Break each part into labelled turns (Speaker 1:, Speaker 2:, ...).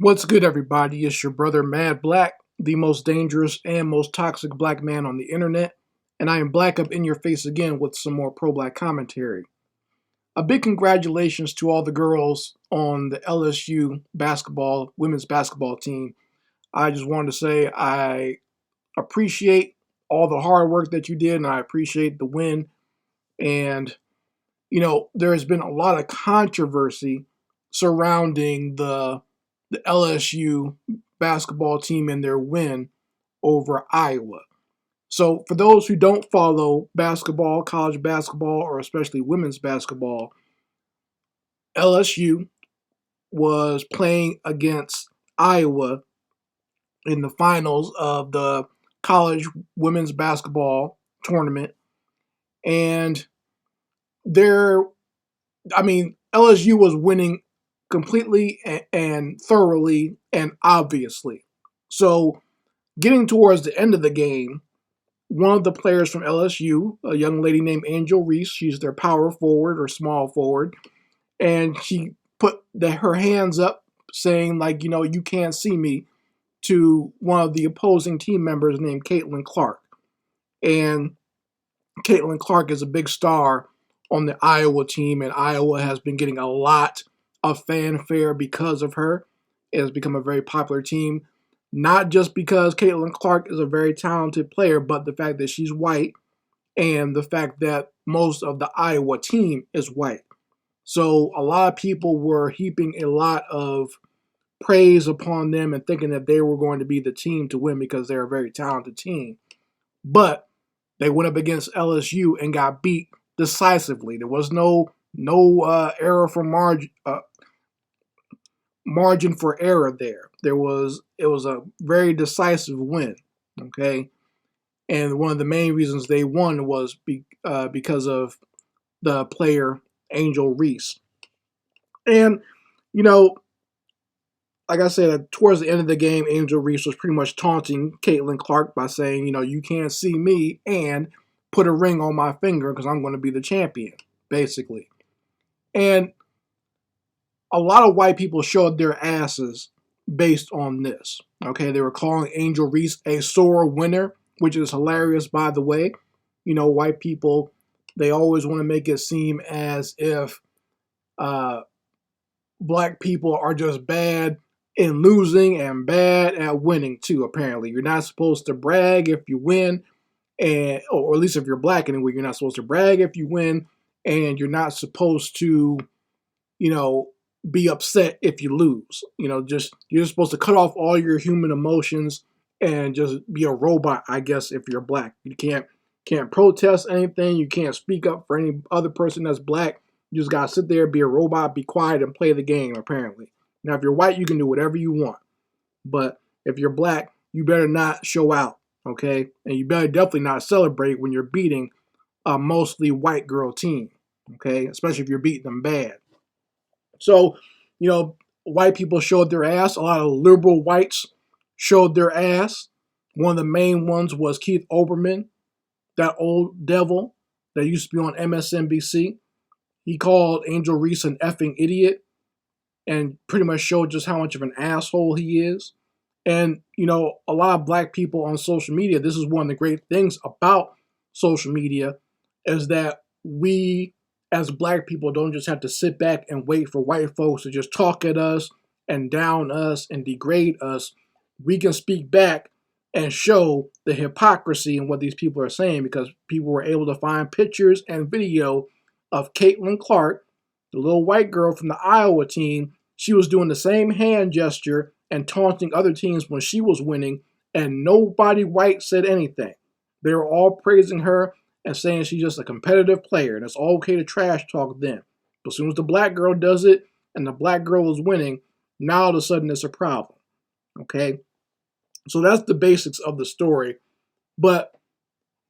Speaker 1: What's good, everybody? It's your brother Mad Black, the most dangerous and most toxic black man on the internet, and I am black up in your face again with some more pro black commentary. A big congratulations to all the girls on the LSU women's basketball team. I just wanted to say I appreciate all the hard work that you did, and I appreciate the win. And, there has been a lot of controversy surrounding the LSU basketball team and their win over Iowa. So, for those who don't follow basketball, college basketball, or especially women's basketball, LSU was playing against Iowa in the finals of the college women's basketball tournament. And there, LSU was winning completely and thoroughly and obviously. So, getting towards the end of the game, one of the players from LSU, a young lady named Angel Reese, she's their power forward or small forward, and she put her hands up saying, like, you can't see me, to one of the opposing team members named Caitlin Clark. And Caitlin Clark is a big star on the Iowa team, and Iowa has been getting a lot of fanfare because of her. It has become a very popular team, not just because Caitlin Clark is a very talented player, but the fact that she's white and the fact that most of the Iowa team is white. So a lot of people were heaping a lot of praise upon them and thinking that they were going to be the team to win because they're a very talented team. But they went up against LSU and got beat decisively. There was no error for margin for error there. It was a very decisive win. Okay, and one of the main reasons they won was because of the player Angel Reese. And like I said, towards the end of the game, Angel Reese was pretty much taunting Caitlin Clark by saying, you can't see me, and put a ring on my finger because I'm going to be the champion, basically. And a lot of white people showed their asses based on this. Okay, they were calling Angel Reese a sore winner, which is hilarious, by the way. White people, they always want to make it seem as if black people are just bad in losing and bad at winning too. Apparently, you're not supposed to brag if you win, or at least if you're black anyway, you're not supposed to brag if you win, and you're not supposed to, be upset if you lose. You're just supposed to cut off all your human emotions and just be a robot, I guess, if you're black. You can't protest anything. You can't speak up for any other person that's black. You just gotta sit there, be a robot, be quiet, and play the game, apparently. Now, if you're white, you can do whatever you want. But if you're black, you better not show out, okay? And you better definitely not celebrate when you're beating a mostly white girl team, okay? Especially if you're beating them bad. So, white people showed their ass. A lot of liberal whites showed their ass. One of the main ones was Keith Olbermann, that old devil that used to be on MSNBC. He called Angel Reese an effing idiot and pretty much showed just how much of an asshole he is. And, a lot of black people on social media, this is one of the great things about social media, is that we as black people don't just have to sit back and wait for white folks to just talk at us and down us and degrade us. We can speak back and show the hypocrisy in what these people are saying, because people were able to find pictures and video of Caitlin Clark, the little white girl from the Iowa team. She was doing the same hand gesture and taunting other teams when she was winning, and nobody white said anything. They were all praising her and saying she's just a competitive player, and it's all okay to trash talk them. But as soon as the black girl does it and the black girl is winning, now all of a sudden it's a problem. Okay? So that's the basics of the story. But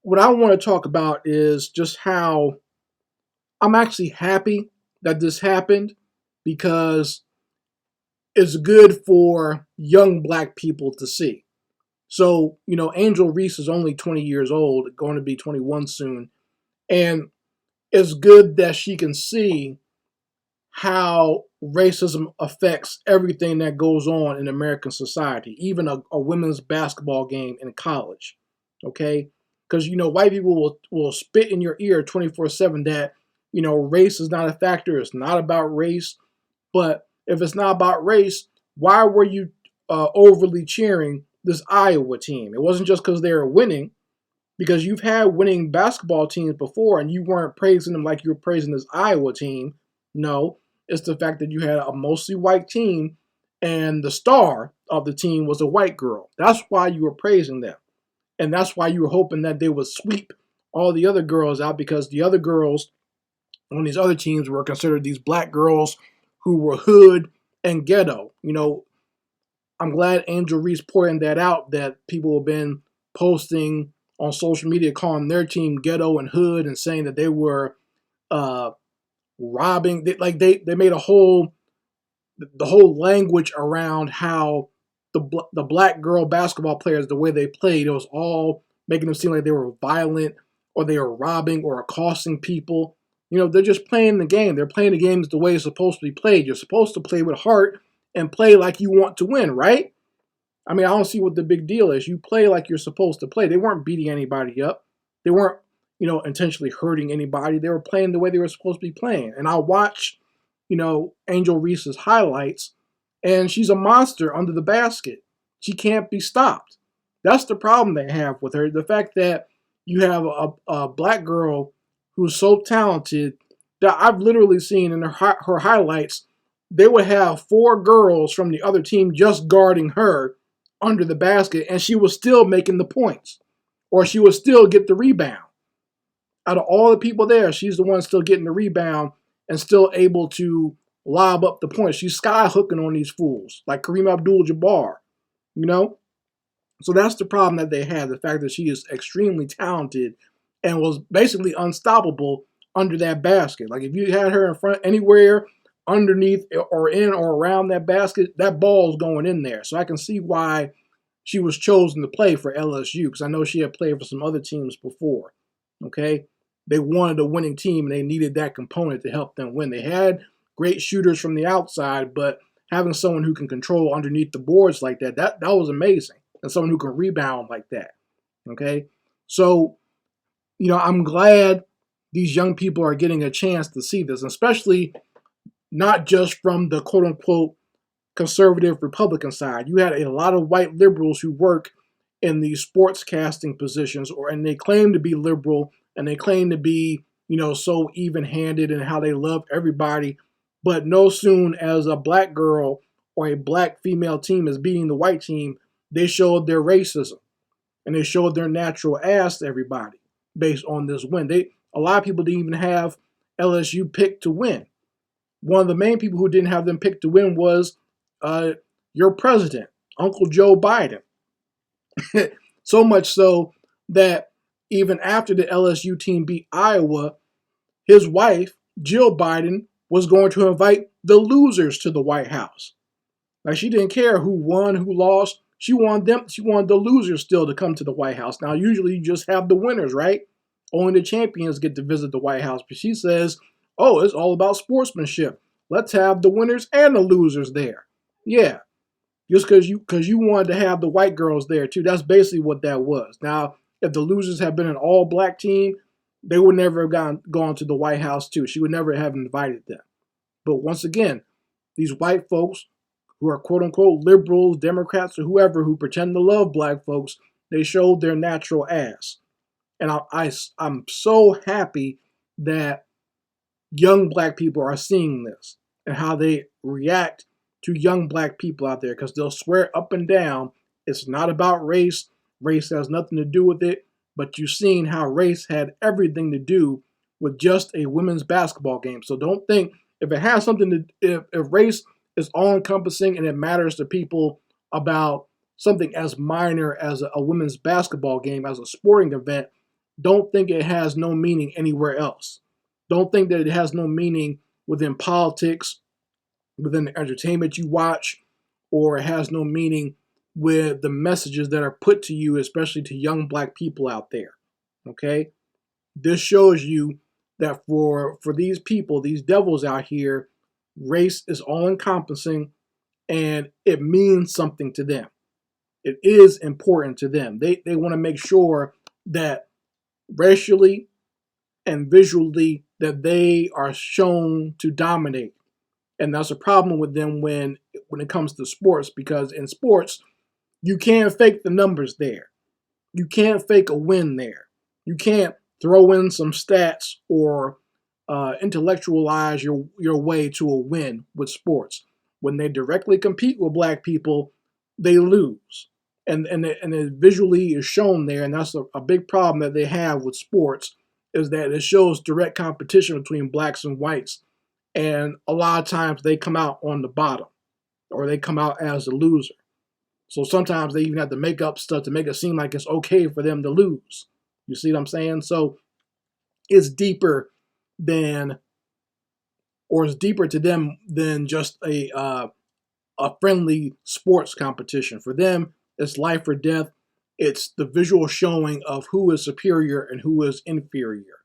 Speaker 1: what I want to talk about is just how I'm actually happy that this happened, because it's good for young black people to see. So, Angel Reese is only 20 years old, going to be 21 soon. And it's good that she can see how racism affects everything that goes on in American society, even a women's basketball game in college. Okay? Because, white people will spit in your ear 24/7 that, race is not a factor. It's not about race. But if it's not about race, why were you overly cheering this Iowa team? It wasn't just because they were winning, because you've had winning basketball teams before and you weren't praising them like you were praising this Iowa team. No, it's the fact that you had a mostly white team and the star of the team was a white girl. That's why you were praising them. And that's why you were hoping that they would sweep all the other girls out, because the other girls on these other teams were considered these black girls who were hood and ghetto. I'm glad Angel Reese pointed that out, that people have been posting on social media calling their team ghetto and hood and saying that they were uh, robbing. They made the whole language around how the black girl basketball players, the way they played, it was all making them seem like they were violent or they were robbing or accosting people. They're just playing the game. They're playing the games the way it's supposed to be played. You're supposed to play with heart and play like you want to win, right? I mean, I don't see what the big deal is. You play like you're supposed to play. They weren't beating anybody up. They weren't, intentionally hurting anybody. They were playing the way they were supposed to be playing. And I watch, Angel Reese's highlights, and she's a monster under the basket. She can't be stopped. That's the problem they have with her. The fact that you have a black girl who's so talented that I've literally seen in her highlights, they would have 4 girls from the other team just guarding her under the basket, and she was still making the points, or she would still get the rebound. Out of all the people there, she's the one still getting the rebound and still able to lob up the points. She's sky hooking on these fools, like Kareem Abdul-Jabbar, you know? So that's the problem that they had, the fact that she is extremely talented and was basically unstoppable under that basket. Like if you had her in front anywhere underneath or in or around that basket, that ball's going in there. So I can see why she was chosen to play for LSU, because I know she had played for some other teams before. Okay? They wanted a winning team and they needed that component to help them win. They had great shooters from the outside, but having someone who can control underneath the boards like that was amazing. And someone who can rebound like that. Okay? So, I'm glad these young people are getting a chance to see this, especially not just from the quote-unquote conservative Republican side. You had a lot of white liberals who work in these sports casting positions, and they claim to be liberal and they claim to be, so even-handed in how they love everybody. But no soon as a black girl or a black female team is beating the white team, they showed their racism and they showed their natural ass to everybody based on this win. A lot of people didn't even have LSU picked to win. One of the main people who didn't have them picked to win was your president, Uncle Joe Biden. So much so that even after the LSU team beat Iowa, his wife, Jill Biden, was going to invite the losers to the White House. Like, she didn't care who won, who lost. She wanted the losers still to come to the White House. Now, usually you just have the winners, right? Only the champions get to visit the White House. But she says, oh, it's all about sportsmanship. Let's have the winners and the losers there. Yeah, just because you wanted to have the white girls there too. That's basically what that was. Now, if the losers had been an all-black team, they would never have gone to the White House too. She would never have invited them. But once again, these white folks who are quote-unquote liberals, Democrats, or whoever who pretend to love black folks, they showed their natural ass. And I'm so happy that young black people are seeing this and how they react to young black people out there, because they'll swear up and down it's not about race. Race has nothing to do with it. But you've seen how race had everything to do with just a women's basketball game. So don't think if it has something to, if race is all encompassing and it matters to people about something as minor as a women's basketball game, as a sporting event, don't think it has no meaning anywhere else. Don't think that it has no meaning within politics, within the entertainment you watch, or it has no meaning with the messages that are put to you, especially to young black people out there. Okay? This shows you that for these people, these devils out here, Race is all encompassing and it means something to them. It is important to them. They want to make sure that racially and visually that they are shown to dominate. And that's a problem with them when it comes to sports, because in sports, you can't fake the numbers there. You can't fake a win there. You can't throw in some stats or intellectualize your way to a win with sports. When they directly compete with black people, they lose. And it visually is shown there, and that's a big problem that they have with sports, is that it shows direct competition between blacks and whites. And a lot of times they come out on the bottom, or they come out as a loser. So sometimes they even have to make up stuff to make it seem like it's okay for them to lose. You see what I'm saying? So it's deeper than, or it's deeper to them than just a friendly sports competition. For them, it's life or death. It's the visual showing of who is superior and who is inferior.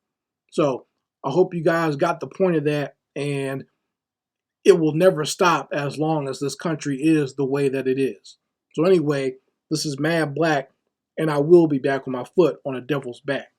Speaker 1: So I hope you guys got the point of that, and it will never stop as long as this country is the way that it is. So anyway, this is Mad Black, and I will be back with my foot on a devil's back.